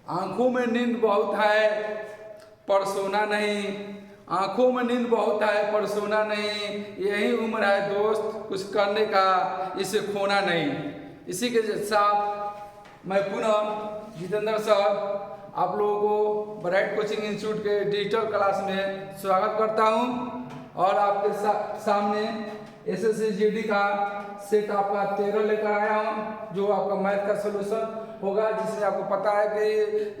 आंखों में नींद बहुत है पर सोना नहीं, आंखों में नींद बहुत है पर सोना नहीं, यही उम्र है दोस्त कुछ करने का, इसे खोना नहीं। इसी के साथ मैं पुनः जितेंद्र सर आप लोगों को ब्राइट कोचिंग इंस्टीट्यूट के डिजिटल क्लास में स्वागत करता हूं और आपके सामने एसएससी जीडी का सेट आपका 13 लेकर आया हूं, जो आपका मैथ का सोल्यूशन होगा, जिसमें आपको पता है कि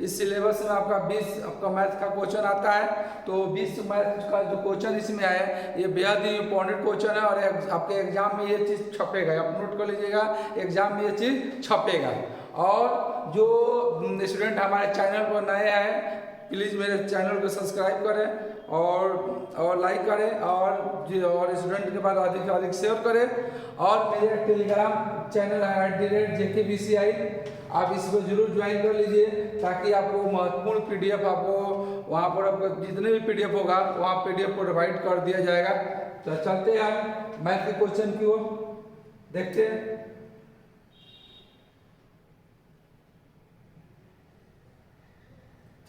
इस सिलेबस में आपका 20 आपका मैथ का क्वेश्चन आता है। तो 20 मैथ का जो क्वेश्चन इसमें है ये बेहद ही इंपॉर्टेंट क्वेश्चन है और आपके एग्जाम में ये चीज़ छपेगा, आप नोट कर लीजिएगा, एग्जाम में ये चीज़ छपेगा। और जो स्टूडेंट हमारे चैनल पर नए हैं प्लीज़ मेरे चैनल को सब्सक्राइब करें और लाइक करें और स्टूडेंट के बाद अधिक से अधिक शेयर करें। और मेरे टेलीग्राम चैनल है @JKBCI, आप इसको जरूर ज्वाइन कर लीजिए ताकि आपको महत्वपूर्ण PDF आपको वहाँ पर आपको जितने भी PDF होगा वहाँ PDF प्रोवाइड कर दिया जाएगा। तो चलते हैं हम मैथ के क्वेश्चन की ओर, देखते हैं।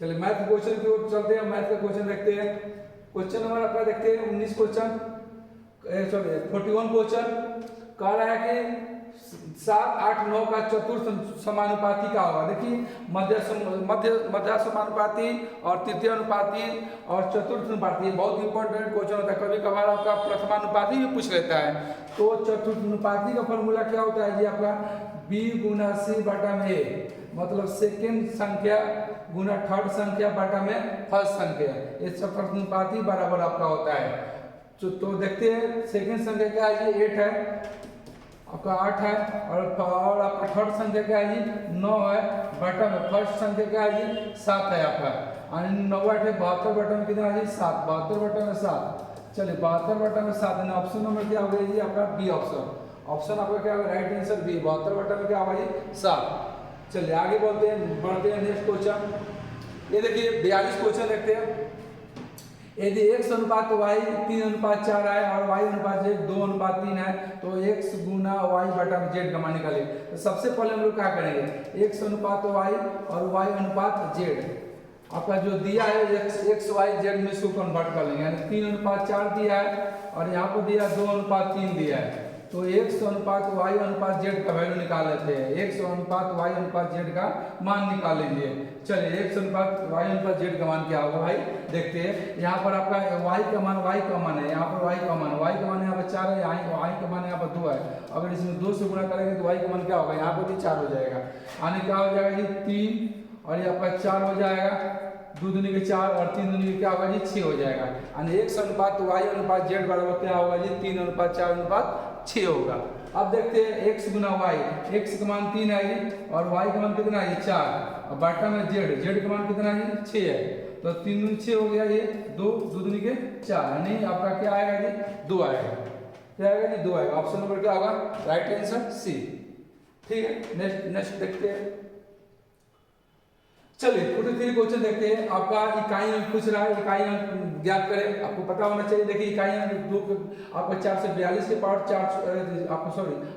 चलिए मैथ क्वेश्चन की ओर चलते हैं, मैथ का क्वेश्चन देखते हैं। क्वेश्चन नंबर आपका देखते हैं 19 क्वेश्चन, सॉरी 41 क्वेश्चन कह रहा है कि 7, 8, 9 का चतुर्थ समानुपाती क्या होगा। देखिए मध्य समानुपाती और तृतीय अनुपाती और चतुर्थ अनुपाती बहुत इंपॉर्टेंट क्वेश्चन होता है, कभी कभार आपका प्रथमानुपाती भी पूछ लेता है। तो चतुर्थ अनुपाती का फॉर्मूला क्या होता है जी, आपका B गुना C बटा में A, मतलब सेकेंड संख्या गुना थर्ड संख्या बटा में फर्स्ट संख्या, ये चतुर्थ अनुपाती बराबर आपका होता है। तो देखते हैं सेकेंड संख्या क्या है जी 8 है, आपका 8 है, और आपका थर्ड संख्या क्या है जी 9 है, बटा में फर्स्ट संख्या क्या है जी 7 है आपका, और 9 8 है 72 बटा में कितना है जी 7, 72 बटा में 7। चलिए 72 बटा में 7 है, ऑप्शन नंबर क्या होगा जी आपका बी ऑप्शन, ऑप्शन आपका क्या होगा राइट आंसर बी, 72 बटा में क्या होगा जी 7। चलिए आगे बढ़ते हैं नेक्स्ट क्वेश्चन। ये देखिए 42 क्वेश्चन देखते हैं। यदि x अनुपात y 3:4 है और y अनुपात z 2:3 है तो x गुना y बटा z का मान निकालिए। तो सबसे पहले हम लोग क्या करेंगे, x अनुपात y और y अनुपात z आपका जो दिया है x y z में इसको कन्वर्ट कर लेंगे, यानी 3:4 दिया है और यहाँ पर दिया 2:3 दिया है। तो x अनुपात y अनुपात z का वैल्यू निकाल लेते हैं, x अनुपात y अनुपात z का मान निकाल लेंगे। चलिए x अनुपात y अनुपात z का मान क्या होगा भाई देखते हैं। यहाँ पर आपका y का मान है, यहाँ पर y का मान यहाँ पर 4 है, y का मान यहाँ पर 2 है। अगर इसमें 2 से गुणा करेंगे तो y का मान क्या होगा, यहाँ पर भी 4 हो जाएगा, यानी क्या हो जाएगा जी 3 और ये आपका 4 हो जाएगा, 2 दूनी के 4 और 3 दूनी के क्या होगा जी 6 हो जाएगा। यानी x अनुपात y अनुपात z बराबर क्या होगा जी 3:4:6 होगा। अब देखते हैं x गुना y, x का मान 3 है जी और y का मान कितना है 4 और बटा में z का मान कितना है 6 है, तो 3 दूनी 6 हो गया, ये 2 दूनी के 4, यानी आपका क्या आएगा जी 2 आएगा, क्या आएगा जी 2 आएगा। ऑप्शन नंबर क्या होगा राइट आंसर सी। ठीक है नेक्स्ट देखते हैं। चलिए 43 क्वेश्चन देखते हैं। आपका इकाई अंक पूछ रहा है, इकाई अंक ज्ञात करें, आपको पता होना चाहिए। देखिए इकाई अंक आपका 442 के पावर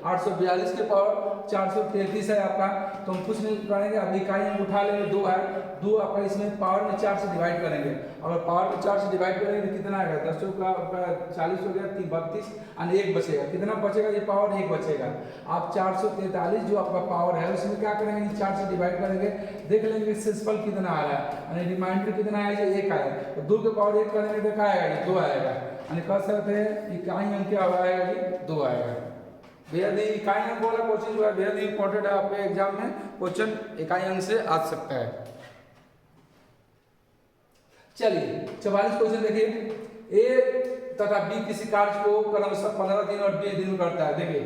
842 के पावर 433 है आपका, तो हम कुछ नहीं करेंगे, अब इकाई अंक उठा लेंगे 2 है, 2 आपका इसमें पावर में 4 से डिवाइड करेंगे, अगर पावर में 4 से डिवाइड करेंगे तो कितना आएगा 10 का आपका 40 हो गया, 32 और 1 बचेगा, कितना बचेगा ये पावर 1 बचेगा। आप 443 जो आपका पावर है उसमें क्या करेंगे 4 से डिवाइड करेंगे, देख लेंगे शेषफल कितना आ रहा है, यानी रिमाइंडर कितना आएगा 1 आएगा, तो 2 के पावर 1 करेंगे तो क्या आएगा 2 आएगा, यानी कह सकते हैं इकाई अंक क्या आएगा जी 2 आएगा। बेहद ही इकाई अंक वाला क्वेश्चन जो है बेहद ही इंपॉर्टेंट है, आपके एग्जाम में क्वेश्चन इकाई अंक से आ सकता है। चलिए 44 क्वेश्चन देखिए। ए तथा बी किसी कार्य को क्रमशः 15 दिन और 20 दिन करता है। देखिए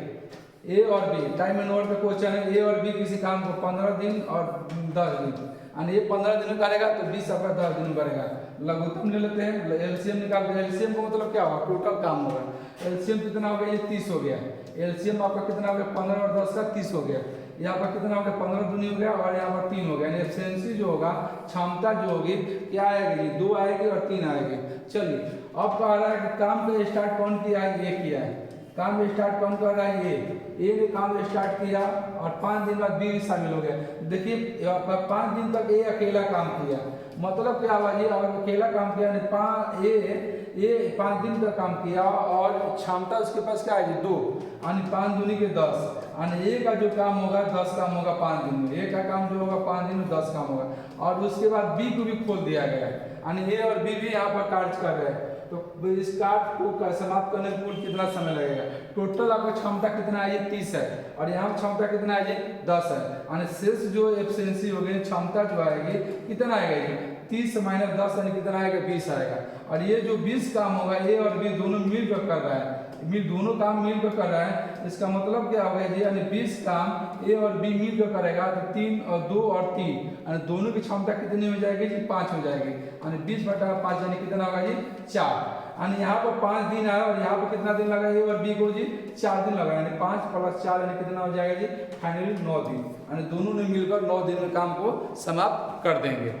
ए और बी टाइम एंड वर्क का क्वेश्चन है, ए और बी किसी काम को 15 दिन और 10 दिन, यानी ये 15 दिन करेगा तो 20 आपका 10 दिन करेगा। लघुत्तम ले लेते हैं, एलसीएम निकालते हैं, एलसीएम का मतलब क्या होगा टोटल काम होगा, एलसीएम कितना हो गया ये 30 हो गया, एलसीएम आपका कितना हो गया 15 और 10 का 30 हो गया, यहाँ पर कितना हो गया 15 दूनी हो गया और यहाँ पर 3 हो गया, यानी एफिशिएंसी जो होगा क्षमता जो होगी क्या आएगी 2 आएगी और 3 आएगी। चलिए अब कह रहा है कि काम को स्टार्ट कौन किया है, ये किया है, काम स्टार्ट कौन कर रहा है? ए ने काम स्टार्ट किया और 5 दिन बाद बी भी शामिल हो गया। देखिए 5 दिन तक ए अकेला काम किया, मतलब क्या हुआ जी? और अकेला काम किया ये 5 दिन का काम किया और क्षमता उसके पास क्या है जी? 2, यानी 5 दूनी के 10, यानी ए का जो काम होगा 10 काम होगा 5 दिन में। ए का काम जो होगा 5 दिन में 10 काम होगा। और उसके बाद बी को भी खोल दिया गया है, यानी ए और बी भी यहाँ पर कार्य कर रहे हैं। तो इस कार्य को समाप्त करने में कुल कितना समय लगेगा? टोटल आपका क्षमता कितना है? ये 30 है और यहाँ क्षमता कितना है जी? 10 है, यानी शेष जो एफिशिएंसी हो गई, क्षमता जो आएगी कितना आएगा जी? 30 माइनस 10 यानी कितना आएगा? 20 आएगा। और ये जो 20 काम होगा ए और बी दोनों मिलकर कर रहा है, दोनों काम मिलकर कर रहा है। इसका मतलब क्या होगा जी? यानी 20 काम ए और बी मिलकर करेगा तो 3 और 2 और 3, यानी दोनों की क्षमता कितनी हो जाएगी जी? 5 हो जाएगी, यानी 20/5 यानी कितना होगा जी? 4। यानी यहाँ पर 5 दिन है और यहाँ पर कितना दिन लगा ए और बी को जी? 4 दिन लगा, यानी 5 + 4 यानी कितना हो जाएगा जी? फाइनली 9 दिन, यानी दोनों ने मिलकर 9 दिन में काम को समाप्त कर देंगे।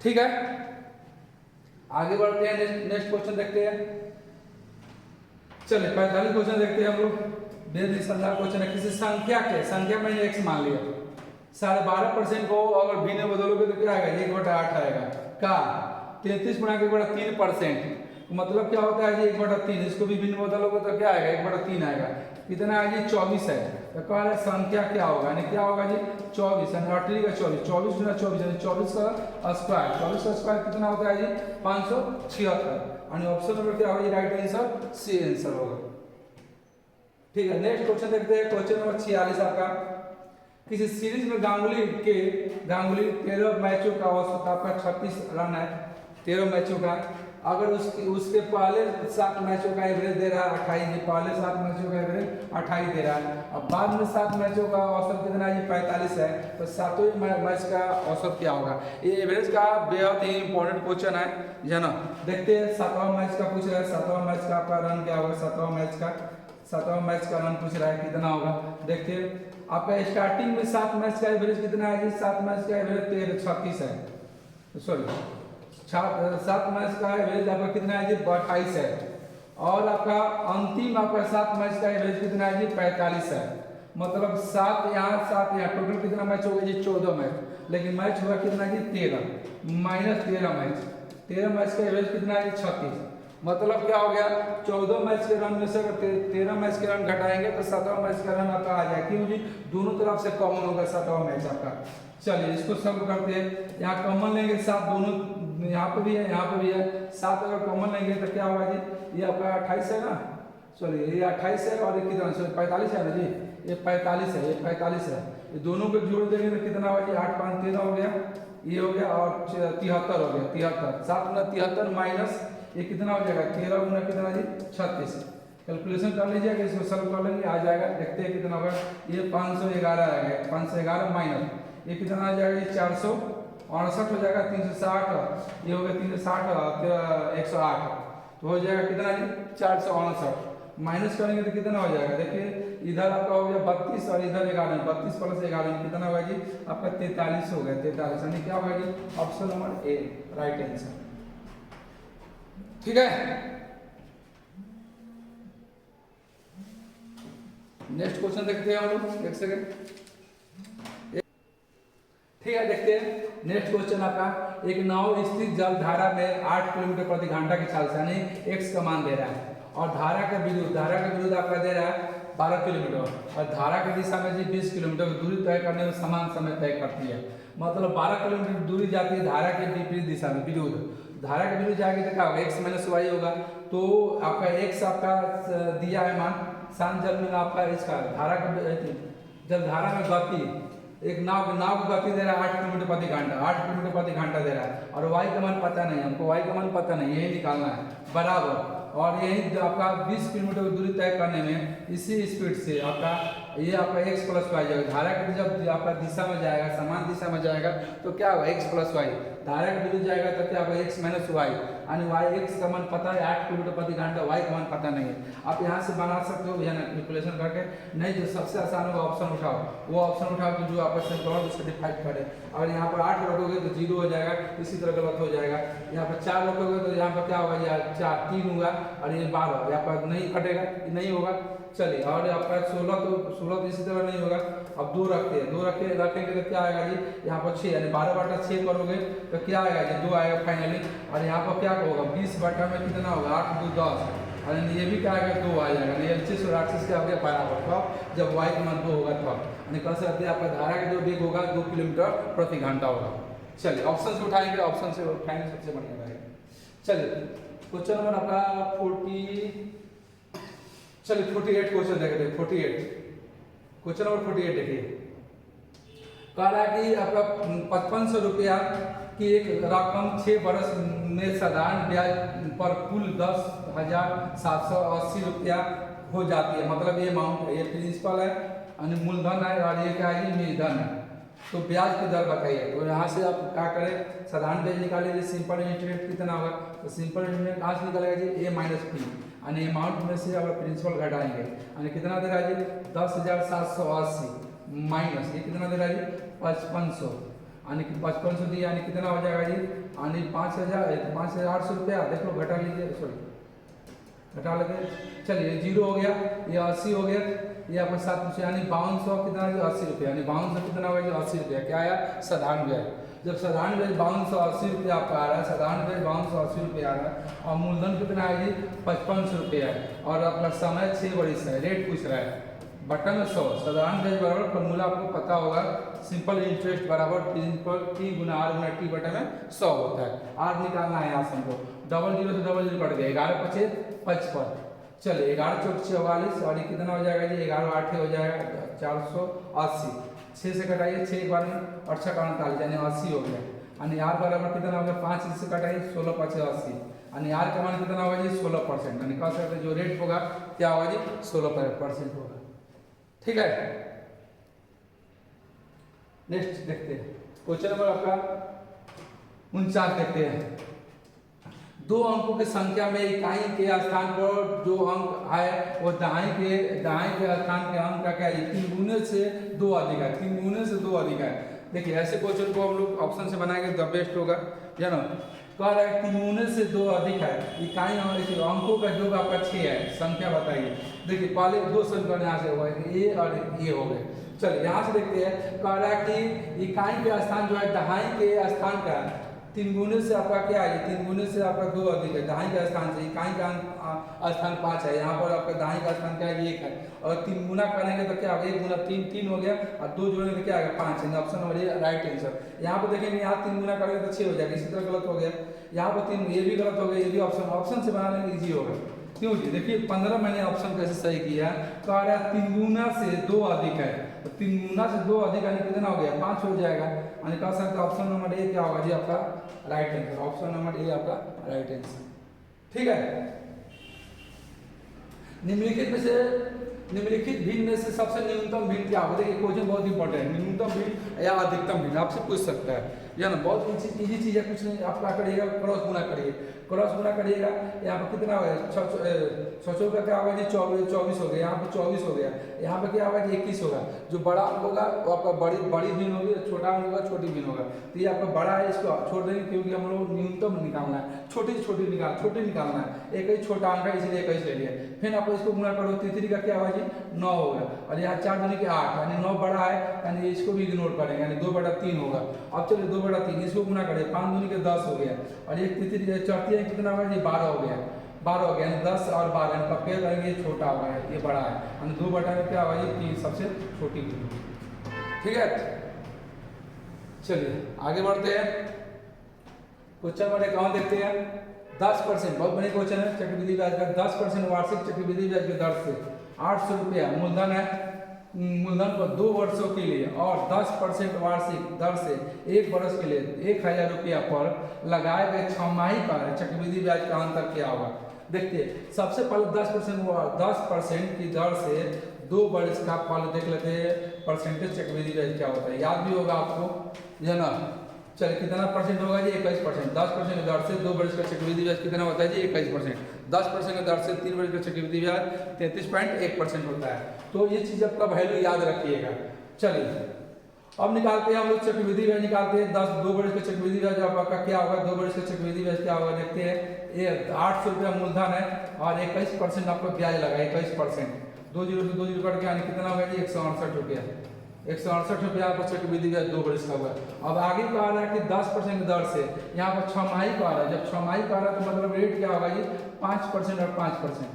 ठीक है, आगे बढ़ते हैं, नेक्स्ट क्वेश्चन देखते हैं। चलिए 45 क्वेश्चन देखते हैं हम लोग। बेहद शानदार क्वेश्चन है। किसी संख्या मैंने x मान लिया, 12.5% को अगर b ने बदलोगे तो क्या आएगा? 1/8 आएगा। का 33 गुणा के 1/3%, मतलब क्या होता है जी? 1/3। इसको भी b ने बदलोगे तो क्या आएगा? 1/3 आएगा। कितना है जी? 24 है। तो कह रहे संख्या क्या होगा, यानी क्या होगा जी? 24, यानी 8 का 24, 24 गुना 24 यानी 24 का स्क्वायर। 24 का स्क्वायर कितना होता है जी? 576, यानी ऑप्शन नंबर क्या होगा? राइट आंसर सी आंसर होगा। ठीक है, नेक्स्ट क्वेश्चन देखते हैं। क्वेश्चन नंबर 46 आपका। किसी सीरीज में गांगुली 13 मैचों का औसत आपका 36 रन है, 13 मैचों का। अगर उसके पहले 7 मैचों का एवरेज दे रहा है 28, पहले 7 मैचों का एवरेज 28 दे रहा है। अब बाद में 7 मैचों का औसत कितना है? 45 है। तो 7वें मैच का औसत क्या होगा? ये एवरेज का बेहद ही इंपॉर्टेंट क्वेश्चन है ना। देखते हैं 7वां मैच का पूछ रहा है। 7वां मैच का आपका रन क्या होगा? 7वां मैच का रन पूछ रहा है, कितना होगा? देखिए आपका स्टार्टिंग में 7 मैच का एवरेज कितना है जी? 7 मैच का एवरेज 36 है, सॉरी 7 मैच का एवरेज आपका कितना है जी? 28 है। और आपका अंतिम आपका 7 मैच का एवरेज कितना है जी? 45 है। मतलब 7 यहाँ 7 यहाँ, टोटल कितना मैच हो गया जी? 14 मैच। लेकिन मैच हुआ कितना जी? 13 माइनस 13 मैच। 13 मैच का एवरेज कितना है जी? 36। मतलब क्या हो गया? 14 मैच के रन में से अगर 13 मैच के रन घटाएंगे तो 7वां मैच का रन आपका आ जाए। क्यों जी? दोनों तरफ से कॉमन होगा 7वां मैच आपका। चलिए इसको सॉल्व करते हैं। यहाँ कॉमन लेंगे 7, दोनों यहाँ पे भी है, यहाँ पे भी है। 7 अगर कॉमन लेंगे तो क्या होगा जी? ये आपका 28 है ना, सॉरी ये 28 है और कितना 45 है ना जी? ये 45 है, ये 45 है। ये दोनों को जोड़ देंगे तो कितना होगा जी? 8 5 13 हो गया, ये हो गया और 73 हो गया। 73 7 गुना 73 माइनस ये कितना हो जाएगा? 13 गुना कितना जी? 36। कैलकुलेशन कर लीजिएगा, इसको सॉल्व कर लेंगे, आ जाएगा। देखते हैं कितना होगा। ये 511 आ गया, 511 माइनस ये कितना आ जाएगा? ये 468 हो जाएगा। 360 ये हो गया, 360 108 तो हो जाएगा कितना जी? 468 माइनस करेंगे तो कितना हो जाएगा? देखिए इधर आपका हो गया 32 और इधर 11, 32 + 11 कितना होगा जी? आपका 43 हो गया। 43 यानी क्या होगा जी? Option number A right answer. ठीक है, नेक्स्ट क्वेश्चन देखते हैं हम लोग, एक सेकंड। ठीक है, देखते हैं नेक्स्ट क्वेश्चन आपका। एक नाव स्थित जल धारा में 8 किलोमीटर प्रति घंटा की चाल से, यानी x का मान दे रहा है और धारा के विरुद्ध आपका दे रहा है 12 किलोमीटर और धारा की दिशा में जी 20 किलोमीटर की दूरी तय करने में समान समय तय करती है। मतलब 12 किलोमीटर दूरी जाती है धारा के विपरीत दिशा में, विरुद्ध धारा के विरुद्ध जाएगी तो क्या होगा? x - y होगा। तो आपका x आपका दिया है मान, शांत जल में आपका इसका धारा के जल धारा में गति, एक नाव की गति दे रहा है 8 किलोमीटर प्रति घंटा, 8 किलोमीटर प्रति घंटा दे रहा है और y का मान पता नहीं, हमको y का मान पता नहीं, यही निकालना है बराबर। और यही आपका 20 किलोमीटर की दूरी तय करने में इसी स्पीड से आपका ये आपका x + y जाएगा। धारा के जब आपका दिशा में जाएगा, समान दिशा में जाएगा तो क्या होगा? x + y। धारा के विरुद्ध जाएगा तो क्या होगा? x - y। यानी वाई एक्स का मान पता है 8 किलोमीटर प्रति घंटा, वाई का मान पता नहीं है। आप यहाँ से बना सकते हो या ना कैलकुलेशन करके, नहीं जो सबसे आसान होगा ऑप्शन उठाओ, वो ऑप्शन उठाओ कि जो आपका समीकरण उसको डिफाइड करे। अगर यहाँ पर 8 रखोगे तो 0 हो जाएगा, इसी तरह गलत हो जाएगा। यहाँ पर 4 रखोगे तो यहाँ पर क्या होगा, यार 4 3 होगा और ये 12, यहाँ पर नहीं कटेगा, नहीं होगा। चलिए, और आपका 16 तो इसी तरह नहीं होगा। अब 2 रखते हैं, 2 रखेंगे तो क्या आएगा जी, यहाँ पर 6 यानी 12/6 करोगे तो क्या आएगा जी, 2 आएगा फाइनली। और यहाँ पर क्या होगा, 20 में कितना होगा, 8 2 10, और ये भी क्या आएगा, 2 आ जाएगा। नहीं, 25 और 28 क्या हो गया बराबर, तो जब वाई का मान 2 होगा तब यानी कह सकते हैं आपका धारा का जो वेग होगा 2 किलोमीटर प्रति घंटा होगा। चलिए, ऑप्शन से उठाएंगे, ऑप्शन से उठाएंगे सबसे बढ़िया रहेगा। चलिए, क्वेश्चन नंबर आपका 48 क्वेश्चन देखते हैं। 48 क्वेश्चन नंबर 48 देखिए, कह रहा है कि आपका 5500 रुपया की एक रकम 6 वर्ष में साधारण ब्याज पर कुल 10,780 रुपया हो जाती है। मतलब ये अमाउंट है, ये प्रिंसिपल है यानी मूलधन है, और ये क्या है, ये मूलधन है। तो ब्याज की दर बताइए। तो यहाँ से आप क्या करें, साधारण ब्याज निकालिए, सिंपल इंटरेस्ट कितना होगा, तो सिंपल इंटरेस्ट कहाँ से निकलेगा जी, ए माइनस पी, यानी अमाउंट में से अगर प्रिंसिपल घटाएंगे यानी कितना दे रहा है जी, 10,780 माइनस ये कितना दे रहा है जी, 5500, यानी कि 5500 दिया यानी कितना हो जाएगा जी, यानी 5,800 रुपया। देख लो, घटा लीजिए, सॉरी घटा लेते, चलिए 0 हो गया, ये 80 हो गया, ये आपका 700 यानी 5200 कितना है, 80 रुपया, यानी 5200 कितना होगा जी, 80 रुपया। क्या आया, साधारण ब्याज। जब साधारण ब्याज 5280 रुपया आपका आ रहा है, साधारण ब्याज 5280 रुपया आ रहा है, और मूलधन कितना है जी, 5500 रुपया है, और अपना समय 6 वर्ष है, रेट पूछ रहा है, बटन में 100। साधारण ब्याज बराबर फॉर्मूला आपको पता होगा, सिंपल इंटरेस्ट बराबर प्रिंसिपल टी गुना आर गुना टी बटे में 100 होता है। आर निकालना है यहाँ से हमको, 00 से 00 कट गया, 11 × 5 = 55। चलिए, 11 × 4 = 44, और ये कितना हो जाएगा जी, 11 × 8 हो जाएगा 480। 6 से कटाइए, 6 एक बार में, और 6 × 48 यानी 80 हो गया। यानी आर बराबर कितना हो गया, 5 से कटाइए, 16 × 5 = 80, यानी आर का मान कितना होगा जी, 16%। यानी कह सकते हैं जो रेट होगा क्या होगा जी, 16% होगा। ठीक है, नेक्स्ट देखते हैं क्वेश्चन नंबर आपका 49 देखते हैं। 2 अंकों की संख्या में इकाई के स्थान पर जो अंक है वो दाएं के स्थान के अंक का क्या है, 3 गुने से 2 अधिक है, 3 गुने से 2 अधिक है। देखिए, ऐसे क्वेश्चन को हम लोग ऑप्शन से बनाएंगे तो बेस्ट होगा, है ना। कह रहा है 3 गुने से 2 अधिक है, इकाई अंकों का योग आपका 6 है, संख्या बताइए। देखिए, पहले 2 समीकरण यहाँ से होगा, ए और ये हो गए। चलिए, यहाँ से देखते हैं, कह रहा है कि इकाई के स्थान जो है दाएं के स्थान का 3 गुने से आपका क्या है, 3 गुने से आपका 2 अधिक है, दाएं के स्थान से। इकाई का स्थान 5 है, यहाँ पर आपका दाएं का स्थान क्या है, 1 है, और 3 गुना करेंगे तो क्या होगा, 1 गुना 3 3 हो गया, और 2 जोड़ेंगे तो क्या आएगा, 5 है। Option number A right answer. यहाँ पर देखेंगे, यहाँ 3 गुना करेंगे तो 6 हो जाएगा, इसी तरह गलत हो गया। यहाँ पर 3, ये भी गलत हो गया, ये भी ऑप्शन से बनाने ईजी होगा। क्यों जी, देखिए 15 मैंने ऑप्शन कैसे सही किया, कह रहा है 3 गुना से 2 अधिक है, तो 3 गुना से 2 अधिक यानी कितना हो गया, 5 हो जाएगा। यानी कह सकते हैं ऑप्शन नंबर ए क्या होगा जी, आपका राइट आंसर। ऑप्शन नंबर ए आपका राइट आंसर। ठीक है, निम्नलिखित भिन्न में से सबसे न्यूनतम भिन्न क्या होगा। देखिए, क्वेश्चन बहुत इंपॉर्टेंट है, न्यूनतम भिन्न या अधिकतम भिन्न आपसे पूछ सकता है, या ना। बहुत इजी चीज है, कुछ नहीं, आप क्या करिएगा, क्रॉस गुना करिए, क्रॉस गुना करिएगा। यहाँ पर कितना होगा, 6 का क्या होगा जी, 24 हो गया, यहाँ पे 24 हो गया, यहाँ पे क्या होगा जी, 21 होगा। जो बड़ा अंक होगा वो आपका बड़ी भिन्न होगी, छोटा अंक होगा छोटी भिन्न होगा। तो ये आपका बड़ा है, इसको छोड़ देंगे क्योंकि हम लोग न्यूनतम निकालना है, छोटी निकालना है। एक ही छोटा अंक है, इसलिए 21 ले लिया। फिर आप इसको गुना करो, 3 का क्या होगा जी, 9 होगा, और यहाँ 4 दूनी के 8, यानी 9 बड़ा है, यानी इसको भी इग्नोर करेंगे, यानी 2/3 होगा। अब चलिए 2/3 इसको गुना करें, 5 दूनी के 10 हो गया, और एक चौथी कितना होगा जी, 12 हो गया, 12 हो गया, यानी 10 और 12 कंपेयर करेंगे, ये छोटा होगा, ये बड़ा है, यानी 2/3 में क्या होगा, ये सबसे छोटी। ठीक है, चलिए आगे बढ़ते हैं। क्वेश्चन नंबर 51 देखते हैं। 10%, बहुत बड़ी क्वेश्चन है, चक्रवृद्धि ब्याज का 10% वार्षिक चक्रवृद्धि ब्याज की दर से 800 रुपया मूलधन है, मूलधन पर 2 वर्षों के लिए, और 10% वार्षिक दर से 1 वर्ष के लिए 1000 रुपया पर लगाए गए 6 माही पर चक्रवृद्धि ब्याज का अंतर क्या होगा। देखिए, सबसे पहले 10% की दर से 2 वर्ष का पहले देख लेते हैं परसेंटेज चक्रवृद्धि ब्याज क्या होता है, याद भी होगा आपको, है ना। चलिए कितना परसेंट होगा जी 21%। 10% की दर से 2 वर्ष का चक्रवृद्धि ब्याज कितना होता है जी 21%। 10% की दर से 3 वर्ष का चक्रवृद्धि ब्याज 33.1% होता है। तो ये चीज आपका वैल्यू याद रखिएगा। चलिए अब निकालते हैं हम लोग चक्रवृद्धि ब्याज निकालते हैं। 2 वर्ष का चक्रवृद्धि ब्याज आपका क्या होगा, 2 वर्ष का चक्रवृद्धि ब्याज क्या होगा देखते हैं। ये 800 रुपया मूलधन है और 21% आपका ब्याज लगा 21%। 2 जीरो से 2 जीरो कट के यानी कितना होगा जी 168 रुपया। 168 रुपया आपका चक्रवृद्धि ब्याज 2 वर्ष का हुआ। अब आगे कह रहा है कि 10% की दर से यहाँ पर 6 माही का आ रहा है। जब 6 माही का आ रहा है तो मतलब रेट क्या होगा जी 5% और 5%।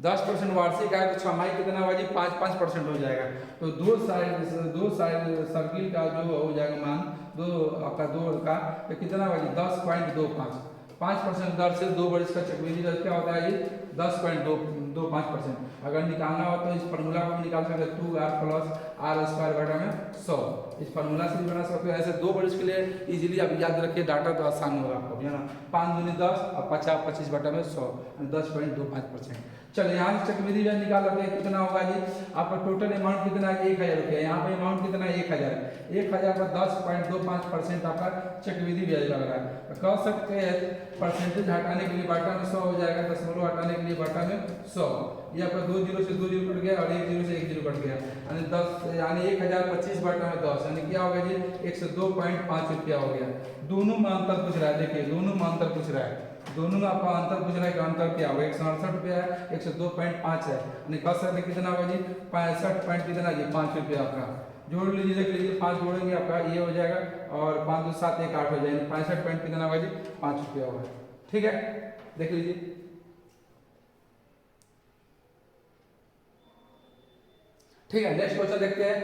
10% वार्षिक है तो 6 माही कितना होगा जी 5% हो जाएगा। तो दो साइड सर्किल का जो हो जाएगा मान दो आपका 2 का तो कितना होगा जी 10.25। 5% दर से 2 वर्ष का चक्रवृद्धि ब्याज क्या होता है जी 10.25%। अगर निकालना हो तो इस फार्मूला को भी निकाल सकते हैं 2r प्लस r स्क्वायर बटा में 100। इस फार्मूला से भी बना सकते हो। ऐसे 2 वर्ष के लिए इजीली आप याद रखिए, डाटा तो आसान होगा आपको है ना। 5 दूनी 10 और 50 25 बटा में 100 10.25%। चलिए यहाँ से चक्रवृद्धि ब्याज निकाल लेते हैं। कितना होगा जी आपका टोटल अमाउंट कितना है 1000 रुपया। यहाँ पे अमाउंट कितना है 1000 है। 1000 का 10.25% आपका चक्रवृद्धि ब्याज लग रहा है। कह सकते हैं परसेंटेज हटाने के लिए बाटा में 100 हो जाएगा, दशमलव हटाने के लिए बाटा में 100। ये आपका 2 जीरो से 2 जीरो कट गया और 1 जीरो से 1 जीरो कट गया यानी 10 यानी 1025 बाटा में 10 यानी क्या होगा जी 102.5 रुपया हो गया। दोनों में अंतर पूछ रहा है, देखिए दोनों में अंतर पूछ रहा है। दोनों में आपका अंतर पूछ रहा है कि अंतर क्या होगा 168 रुपया है 102.5 है यानी कह सकते कितना होगा जी 65 कितना जी 5 रुपया आपका। जोड़ लीजिए देख लीजिए 5 जोड़ेंगे आपका ये हो जाएगा और 5 2 7 1 8 हो जाएगा 65 कितना होगा जी 5 रुपया होगा। ठीक है देख लीजिए। ठीक है नेक्स्ट क्वेश्चन देखते हैं।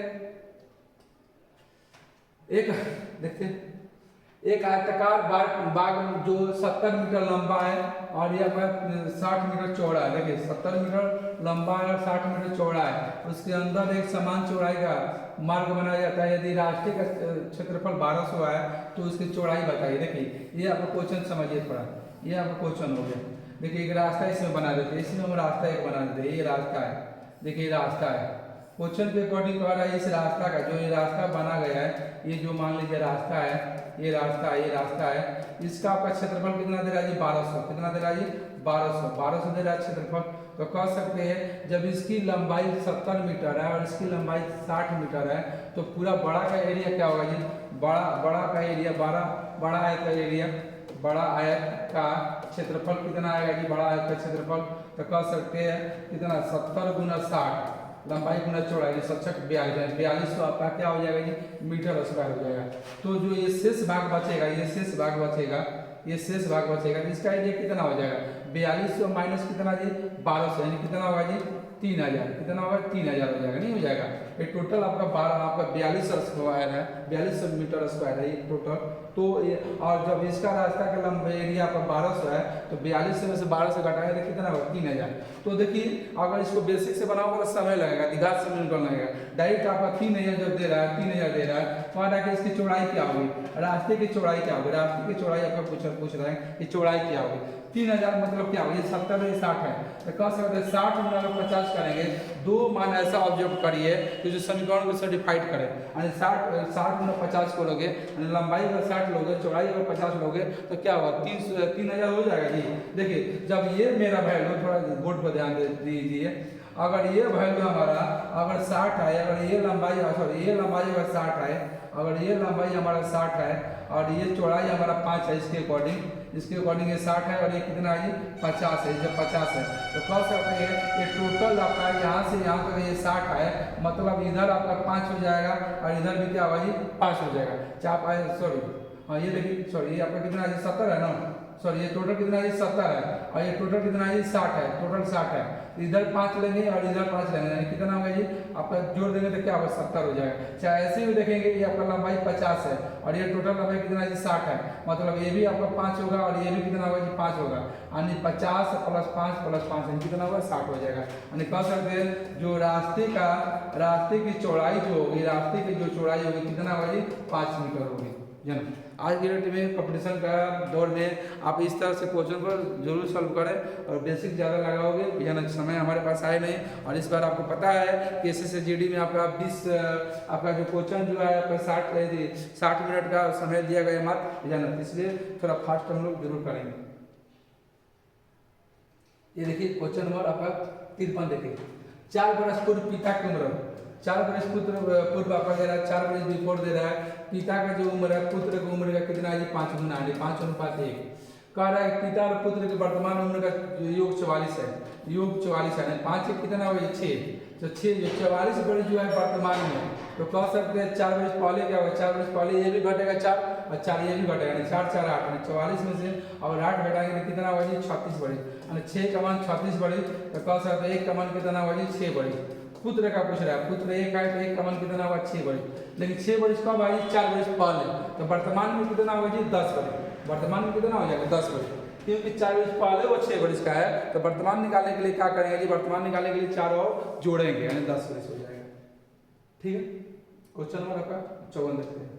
एक देखते हैं एक आयताकार बाग जो 70 मीटर लंबा है और ये 60 मीटर चौड़ा है। देखिए 70 मीटर लंबा है और 60 मीटर चौड़ा है। उसके अंदर एक समान चौड़ाई का मार्ग बनाया जाता है। यदि रास्ते का क्षेत्रफल 1200 है तो उसकी चौड़ाई बताइए। देखिए ये आपका क्वेश्चन समझिए थोड़ा, ये आपका क्वेश्चन हो गया। देखिए एक रास्ता इसमें बना देते हैं, इसमें हम रास्ता एक बना देते हैं। ये रास्ता है, देखिए रास्ता है। क्वेश्चन के अकॉर्डिंग कह रहा है इस रास्ता का जो ये रास्ता बना गया है, ये जो मान लीजिए रास्ता है, ये रास्ता है, इसका आपका क्षेत्रफल कितना दे रहा है जी 1200। कितना दे रहा है जी 1200 दे रहा है क्षेत्रफल। तो कह सकते हैं जब इसकी लंबाई 70 मीटर है और इसकी लंबाई 60 मीटर है तो पूरा बड़ा का एरिया क्या होगा जी बड़ा का एरिया बड़ा आयत का एरिया बड़ा आयत का क्षेत्रफल कितना आएगा जी बड़ा आयत का क्षेत्रफल। तो कह सकते हैं कितना 70 गुना 60 लंबाई गुना चौड़ाई 42 तो आपका क्या हो जाएगा जी मीटर स्क्वायर हो जाएगा। तो जो ये शेष भाग बचेगा ये शेष भाग बचेगा इसका एरिया कितना हो जाएगा 4200 माइनस कितना जी 1200 यानी कितना होगा जी 3000। कितना होगा 3000 हो जाएगा, नहीं हो जाएगा। ये टोटल आपका 4200 स्क्वायर है, 4200 मीटर स्क्वायर है ये टोटल। तो ये और जब इसका रास्ता का लंबा एरिया आपका 1200 है तो 4200 में से 1200 घटाएंगे तो कितना होगा 3000। तो देखिए अगर इसको बेसिक से बनाओगे तो समय लगेगा, दिगात से मिनट लगेगा। डायरेक्ट आपका 3000 जब दे रहा है 3000 दे रहा है तो आधा कि इसकी चौड़ाई क्या होगी, रास्ते की चौड़ाई क्या होगी, रास्ते की चौड़ाई आपका पूछ रहे हैं कि चौड़ाई क्या होगी। 3000 मतलब क्या होगी 70 है 60 है तो कह सकते हैं 60 गुना 50 करेंगे। दो मान ऐसा ऑब्जेक्ट करिए जो समीकरण को सर्टिफाइड करे यानी 60 गुना 50 को लोगे लंबाई अगर 60 लोगे चौड़ाई अगर 50 लोगे तो क्या होगा 3000 हो जाएगा जी। देखिए जब ये मेरा वैल्यू थोड़ा बोर्ड पर ध्यान दीजिए, अगर ये वैल्यू हमारा अगर 60 है, अगर ये लंबाई सॉरी ये लंबाई अगर 60 है, अगर ये लंबाई हमारा 60 है और ये चौड़ाई हमारा 5 है इसके अकॉर्डिंग ये 60 है और ये कितना है जी 50 है। जब 50 है तो कह सकते हैं ये टोटल आपका यहाँ से यहाँ तक ये 60 है मतलब इधर आपका 5 हो जाएगा और इधर भी क्या होगा जी 5 हो जाएगा। चाहे सॉरी हाँ ये देखिए सॉरी ये आपका कितना है 70 है ना, सॉरी ये टोटल कितना है 70 है और ये टोटल कितना है 60 है, टोटल 60 है। इधर 5 लेंगे और इधर 5 लेंगे यानी कितना होगा जी आपका जोड़ देंगे तो क्या होगा 70 हो जाएगा। चाहे ऐसे भी देखेंगे ये आपका लंबाई 50 है और ये टोटल लंबाई कितना है 60 है मतलब ये भी आपका 5 होगा और ये भी कितना होगा जी 5 होगा यानी 50 + 5 + 5 यानी कितना होगा 60 हो जाएगा। यानी कह सकते हैं जो रास्ते की चौड़ाई जो होगी, रास्ते की जो चौड़ाई होगी कितना होगा जी 5 मीटर होगी। आज की डेट में कंपटीशन का दौर में आप इस तरह से क्वेश्चन को जरूर सॉल्व करें और बेसिक ज़्यादा लगाओगे, यानी समय हमारे पास आए नहीं। और इस बार आपको पता है कि SSC में आपका 20 आपका जो क्वेश्चन जो है आपका 60 मिनट का समय दिया गया मात्र, जाना, इसलिए थोड़ा फास्ट हम लोग जरूर करेंगे। ये देखिए क्वेश्चन नंबर आपका 53 देखिए, 4 बरस पूर्व पिता की उम्र, 4 बरस पूर्व आपका दे रहा है, 4 बरस बिफोर दे रहा है, पिता का जो उम्र है पुत्र की उम्र का कितना है, 5 गुना है, 5:1। कह रहा है पिता और पुत्र की वर्तमान उम्र का योग 44 है, योग 44 है, 5 से कितना हो 6, तो 6 जो 44 बरस जो है वर्तमान में, तो कह सकते हैं 4 बरस पहले क्या होगा, 4 बरस पहले ये भी घटेगा 4 और 4 ये भी घटेगा, 4 4 8, 44 में से अगर 8 घटाएंगे तो कितना होगा जी 36 बरस, 6 का मान 36 बरस, तो कह सकते हैं 1 का मान कितना होगा जी 6 बरस। पुत्र का पूछ रहा है, पुत्र 1 है तो 1 का मान कितना होगा 6 बरस, लेकिन 6 बरस कब आई 4 बरस पहले, तो वर्तमान में कितना होगा जी 10 बरस, वर्तमान में कितना हो जाएगा 10 बरस, क्योंकि 4 बरस पहले वो 6 बरस का है, तो वर्तमान निकालने के लिए क्या करेंगे जी, वर्तमान निकालने के लिए 4 और जोड़ेंगे, यानी 10 बरस हो जाएगा। ठीक है, क्वेश्चन नंबर आपका 54 देखते हैं।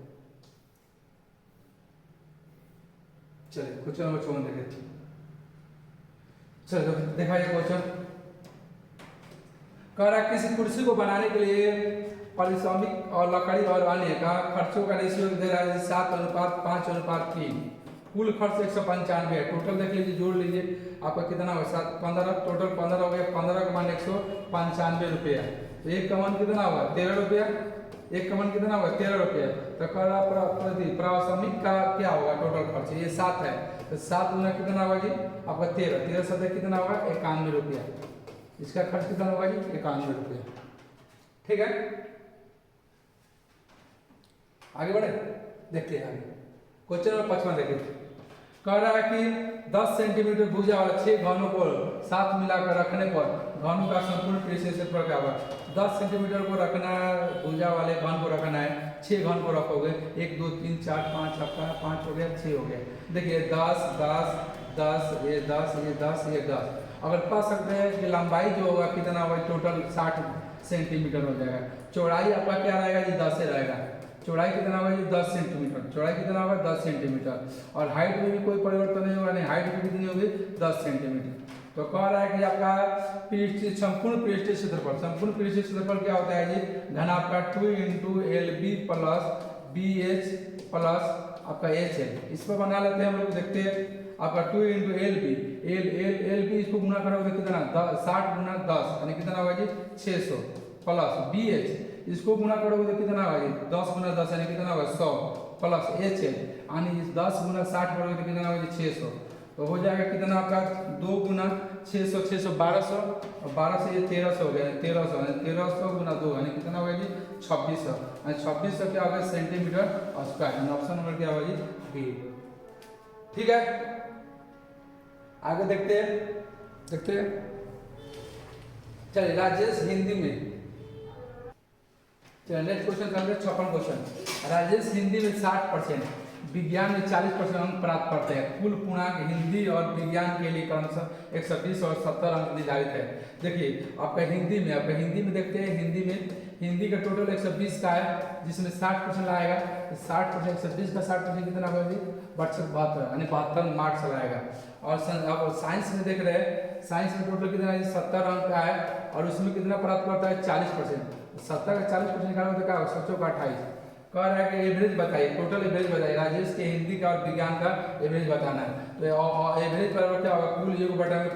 चलिए क्वेश्चन नंबर 54 देखते हैं। चलो देखा जाए क्वेश्चन, कह रहा किसी कुर्सी को बनाने के लिए पारिश्रमिक और लकड़ी और अन्य का खर्चों का रेशियो दे रहा है 7:5:3, कुल खर्च 195 है, टोटल देख लीजिए, जोड़ लीजिए आपका कितना होगा 7 15, टोटल 15 हो गया, 15 का मान 195 रुपया, तो 1 का मान कितना होगा 13 रुपया, 1 का मान कितना होगा 13 रुपया, तो कह रहा प्रासंगिक का क्या होगा टोटल खर्च, ये 7 है, तो 7 गुना कितना होगा जी आपका 13, 13 सतह कितना होगा 91 रुपया, इसका खर्च कितना होगा जी 91 रुपया। ठीक है, आगे बढ़े, देखते हैं आगे क्वेश्चन नंबर 55 देखिए, कह रहा है कि 10 सेंटीमीटर भुजा वाला 6 घनों को साथ मिलाकर रखने पर घनों का संपूर्ण पृष्ठीय क्षेत्रफल क्या होगा। 10 सेंटीमीटर को रखना है, भुजा वाले घन को रखना है, 6 घन को रखोगे, 1 2 3 4 5 आपका 5 हो गया, 6 हो गया, देखिए 10 10 10 ये 10 ये 10 ये 10, अगर कह सकते हैं कि लंबाई जो होगा कितना होगा टोटल 60 सेंटीमीटर हो जाएगा, चौड़ाई आपका क्या रहेगा जी 10 से रहेगा, चौड़ाई कितना होगा जी 10 सेंटीमीटर, चौड़ाई कितना होगा 10 सेंटीमीटर, और हाइट में भी कोई परिवर्तन नहीं होगा, नहीं हाइट भी कितनी होगी 10 सेंटीमीटर। तो कह रहा है कि आपका संपूर्ण पृष्ठीय क्षेत्रफल, संपूर्ण पृष्ठीय क्षेत्रफल क्या होता है जी, घन आपका 2 × LB प्लस BH प्लस आपका HL, इस पर बना लेते हैं हम लोग, देखते हैं आपका 2 × LB इसको गुना करोगे कितना 60 × 10 यानी कितना होगा जी 600 प्लस BH इसको गुना करोगे तो कितना होगा जी 10 × 10 यानी कितना होगा 100 प्लस HL यानी 10 × 60 करोगे तो कितना होगा जी 600, तो हो जाएगा कितना आपका 2 × 600 600 1200 और 12 से ये 1300 हो गया, 1300 × 2 यानी कितना होगा जी 2600, यानी 2600 क्या होगा सेंटीमीटर स्क्वायर, ऑप्शन नंबर क्या होगा जी बी। ठीक है, आगे देखते हैं, चलिए राजेश हिंदी में, चलिए नेक्स्ट क्वेश्चन करेंगे 56 क्वेश्चन, राजेश हिंदी में 60%, विज्ञान में 40% अंक प्राप्त करते हैं, कुल पूर्णांक हिंदी और विज्ञान के लिए क्रमशः 120 और 70 अंक निर्धारित है। देखिए आपका हिंदी में देखते हैं, हिंदी का टोटल 120 का है, जिसमें 60% लाएगा, 60% 120 का 60% कितना होगा जी 72 यानी 72 मार्क्स लाएगा। और अब साइंस में देख रहे हैं, साइंस में टोटल कितना है 70 अंक का है, और उसमें कितना प्राप्त करता है 40%, 70 का 40% निकालोगे तो क्या होगा 7 का 28। कह रहा है कि एवरेज बताइए, टोटल एवरेज बताइए, राजेश के हिंदी का और विज्ञान का एवरेज बताना है, तो एवरेज बराबर क्या होगा कुल योग बटा में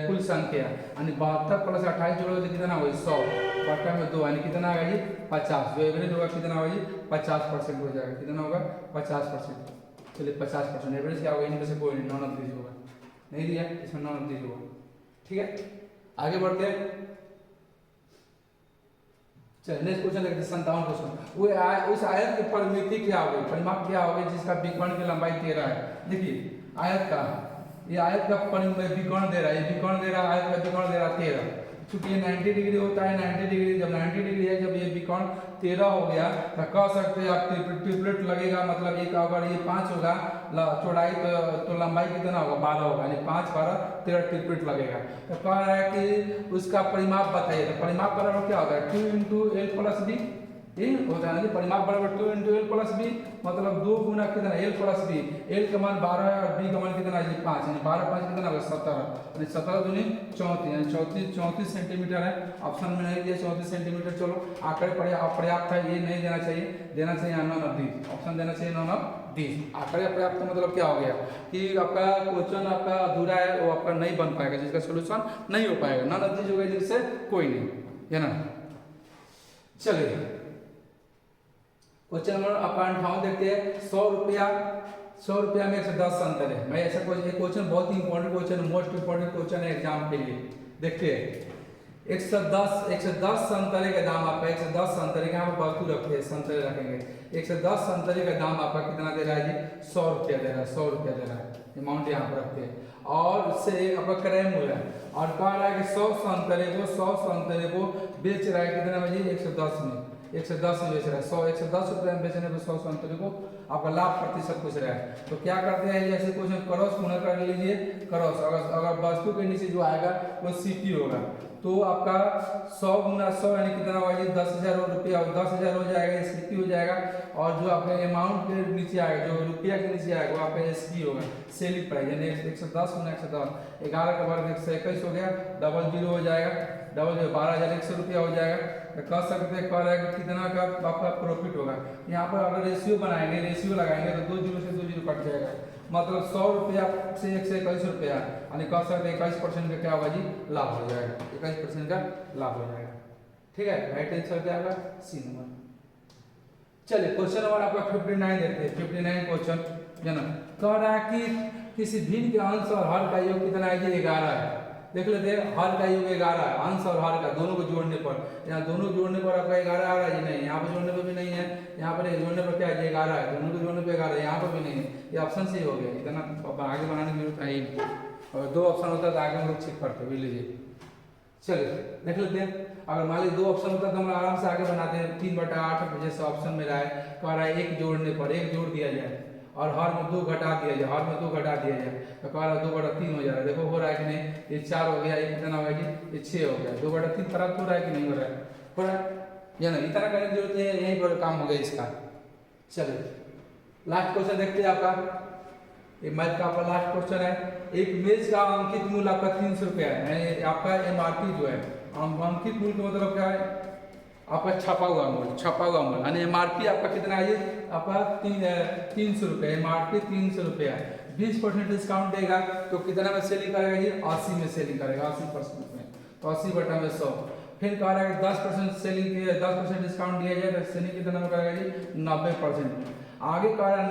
कुल संख्या, यानी 72 प्लस 28 जोड़ोगे तो कितना होगा 100 बटा में 2 यानी कितना आएगा जी 50, जो एवरेज होगा कितना होगा जी 50% हो जाएगा, कितना होगा 50%। चलिए 50% एवरेज क्या होगा, इनमें से कोई नहीं, नॉन ऑफ दीज होगा, नहीं दिया इसमें नॉन ऑफ दीज होगा। ठीक है, आगे बढ़ते हैं, चलिए नेक्स्ट क्वेश्चन देखते हैं 57 क्वेश्चन, वो उस आयत की परिमिति क्या होगी, परिमाप क्या होगी जिसका विकर्ण की लंबाई 13 है। देखिए आयत का, ये आयत का विकर्ण दे रहा है, आयत का विकर्ण दे रहा है 13, चूंकि ये 90 डिग्री होता है, 90 डिग्री जब 90 डिग्री है, जब ये विकर्ण 13 हो गया तो कह सकते हैं आप ट्रिपलेट लगेगा, मतलब एक अगर ये 5 होगा चौड़ाई तो लंबाई कितना होगा 12 होगा, यानी 5 12 13 ट्रिपलेट लगेगा। तो कह रहा है कि उसका परिमाप बताइए, तो परिमाप बराबर क्या होगा 2 × L + B, ये होता है परिमाप बराबर 2 × l प्लस बी, मतलब 2 गुना कितना l प्लस बी। l का मान 12 है और b का मान कितना है 5, यानी 12 5 कितना होगा 17, यानी 17 दूनी 34, यानी 34 सेंटीमीटर है। ऑप्शन में नहीं दिया 34 सेंटीमीटर, चलो आंकड़े पर्याप्त है, ये नहीं देना चाहिए, देना चाहिए नॉन ऑफ दिस, ऑप्शन देना चाहिए नॉन ऑफ दिस। आंकड़े पर्याप्त मतलब क्या हो गया कि आपका क्वेश्चन आपका अधूरा है, वो आपका नहीं बन पाएगा, जिसका सोल्यूशन नहीं हो पाएगा। नॉन ऑफ दिस हो गया जिससे कोई नहीं है ना। चलिए क्वेश्चन नंबर आपका 58 देखते हैं। 100 रुपया में 110 अंतर है। मैं ऐसा क्वेश्चन बहुत ही important question, most important question है एग्जाम के लिए। देखते हैं 110 संतरे का दाम आपका 110 संतरे का, यहाँ पर वस्तु रखते हैं, संतरे रखेंगे। 110 संतरे का दाम आपका कितना दे रहा है जी 100 रुपया दे रहा है, 100 रुपया दे रहा है, अमाउंट यहाँ पर रखते हैं। और उससे आपका क्रय मूल्य है और कह रहा है कि 100 संतरे को बेच रहा है कितना में जी 110 में, 110 में बेच रहा है। 110 रुपये में बेचने पर 100 संतरे को आपका लाभ प्रतिशत पूछ रहा है। तो क्या करते हैं जैसे क्वेश्चन क्रॉस गुणा कर लीजिए, क्रॉस अगर वस्तु के नीचे जो आएगा वो सीपी होगा, तो आपका 100 गुना 100 यानी कितना होगा जी 10,000 रुपया, 10,000 हो जाएगा, एसपी हो जाएगा। और जो आपका अमाउंट के नीचे आएगा, जो रुपया के नीचे आएगा वो आपका एसपी होगा, सेलिंग प्राइस, यानी 110 गुना 110, 11 का वर्ग 121 हो गया, डबल जीरो हो जाएगा, डबल 12,100 रुपया हो जाएगा। तो कह सकते हैं, कह रहा है कि कितना का आपका प्रॉफिट होगा। यहाँ पर अगर रेशियो बनाएंगे, रेशियो लगाएंगे तो 2 जीरो से 2 जीरो कट जाएगा, मतलब 100 रुपया से 121 रुपया, यानी कह सकते हैं 21% का क्या होगा जी लाभ हो जाएगा, 21% का लाभ हो जाएगा। ठीक है, राइट आंसर क्या होगा सी नंबर। चलिए क्वेश्चन नंबर आपका 59 देखते हैं। 59 क्वेश्चन जना कह रहा है कि किसी भिन्न के अंश और हर का योग कितना है जी 11 है। देख लेते हैं, हर का योग 11 है, अंश और हर का दोनों को जोड़ने पर, यहाँ दोनों जोड़ने पर आपका 11 आ रहा है जी, नहीं यहाँ पर जोड़ने पर भी नहीं है, यहाँ पर जोड़ने पर क्या है 11 है, दोनों को जोड़ने पर 11 है, यहाँ पर भी नहीं है, ये ऑप्शन सही हो गया। इतना आगे बनाने की जरूरत है ही नहीं, और 2 ऑप्शन होता है तो आगे हम लोग चेक करते हुए लीजिए। चलिए देख लेते हैं, अगर मान लीजिए 2 ऑप्शन होता तो हम आराम से आगे बनाते हैं। 3/8 जैसे ऑप्शन में रहा है, कह रहा है 1 जोड़ने पर 1 जोड़ दिया जाए और हर में 2 घटा दिया जाए, हर में 2 घटा दिया जाए, तो कह रहा है 2/3 हो जा रहा है। देखो हो रहा है कि नहीं, ये 4 हो गया, ये कितना होगा जी ये 6 हो गया, 2/3 प्राप्त हो रहा है कि नहीं हो रहा है, हो रहा है या नहीं, इतना करने की जरूरत है, यही पर काम हो गया इसका। चलिए लास्ट क्वेश्चन देखते हैं आपका, ये मैथ का आपका लास्ट क्वेश्चन है। एक मेज का अंकित मूल्य आपका 300 रुपया है, आपका एमआरपी जो है अंकित मूल्य का मतलब क्या है आपका छपा हुआ मूल्य, यानी एमआरपी आपका कितना है ये आपका 300 रुपया, एमआरपी 300 रुपया है। 20% डिस्काउंट देगा तो कितना में सेलिंग करेगा ये 80 में सेलिंग करेगा, 80% में, तो 80/100। फिर कह रहा है कि 10% सेलिंग के 10% डिस्काउंट दिया जाए तो सेलिंग कितना में करेगा जी 90%। आगे कह रहा है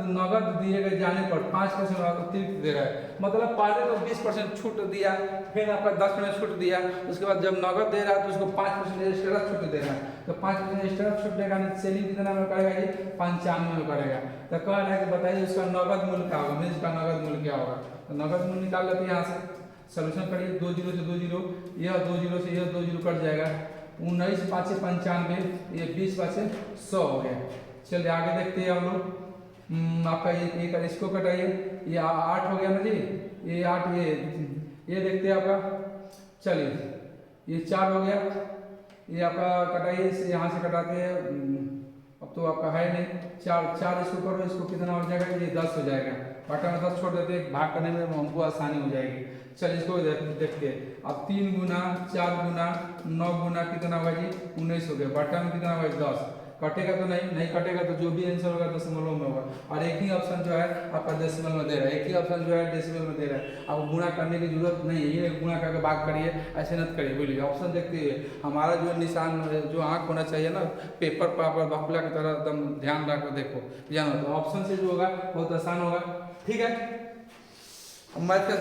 नगद दिए गए जाने पर 5% अतिरिक्त दे रहा है, मतलब पहले तो 20% छूट दिया, फिर आपका 10% छूट दिया, उसके बाद जब नगद दे रहा है तो उसको 5% एक्स्ट्रा छूट दे रहा है, तो 5% एक्स्ट्रा छूट देगा, सेलिंग कितना में करेगा जी 95 में करेगा। तो कह रहा है कि बताइए उसका नगद मूल्य क्या होगा, मेज का नगद मूल्य क्या होगा। तो नगद मूल्य निकाल लेते हैं, यहाँ से सोल्यूशन करिए, 2 जीरो से 2 जीरो, यह 2 जीरो से यह 2 जीरो कट जाएगा, 19 5 95, ये 20 5 100 हो गया। चलिए आगे देखते हैं हम लोग, आपका ये इसको कटाइए, ये 8 हो गया ना जी, ये 8, ये देखते हैं आपका, चलिए ये 4 हो गया, ये आपका कटाइए, यहाँ से कटाते हैं, अब तो आपका है नहीं, 4 इसको करो, इसको कितना हो जाएगा ये 10 हो जाएगा, बटा में 10 छोड़ देते हैं, भाग करने में हमको आसानी हो जाएगी। चलिए इसको देखते हैं, अब 3 गुना 4 गुना 9 गुना कितना होगा जी 19 हो गया, बटा में कितना होगा 10, कटेगा तो नहीं कटेगा, तो जो भी आंसर होगा दशमलव में होगा। और एक ही ऑप्शन जो है आपका डेसिमल में दे रहा है, एक ही ऑप्शन जो है डेसिमल में दे रहा है, आपको गुणा करने की जरूरत नहीं है, ये गुणा करके भाग करिए, ऐसे न करिए। बोलिए ऑप्शन देखते हुए हमारा जो निशान जो आँख होना चाहिए ना पेपर पर बकुला की तरह एकदम ध्यान रख देखो जानो, तो ऑप्शन से जो होगा बहुत आसान होगा। ठीक है, मैथ का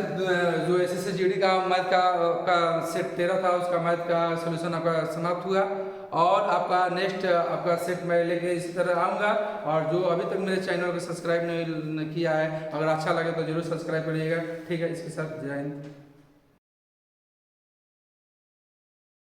जो SSGD का मैथ का सेट 13 था, उसका मैथ का सोल्यूशन आपका समाप्त हुआ, और आपका नेक्स्ट आपका सेट मैं लेके इसी तरह आऊँगा। और जो अभी तक मेरे चैनल को सब्सक्राइब नहीं किया है, अगर अच्छा लगे तो जरूर सब्सक्राइब करिएगा। ठीक है, इसके साथ जय हिंद।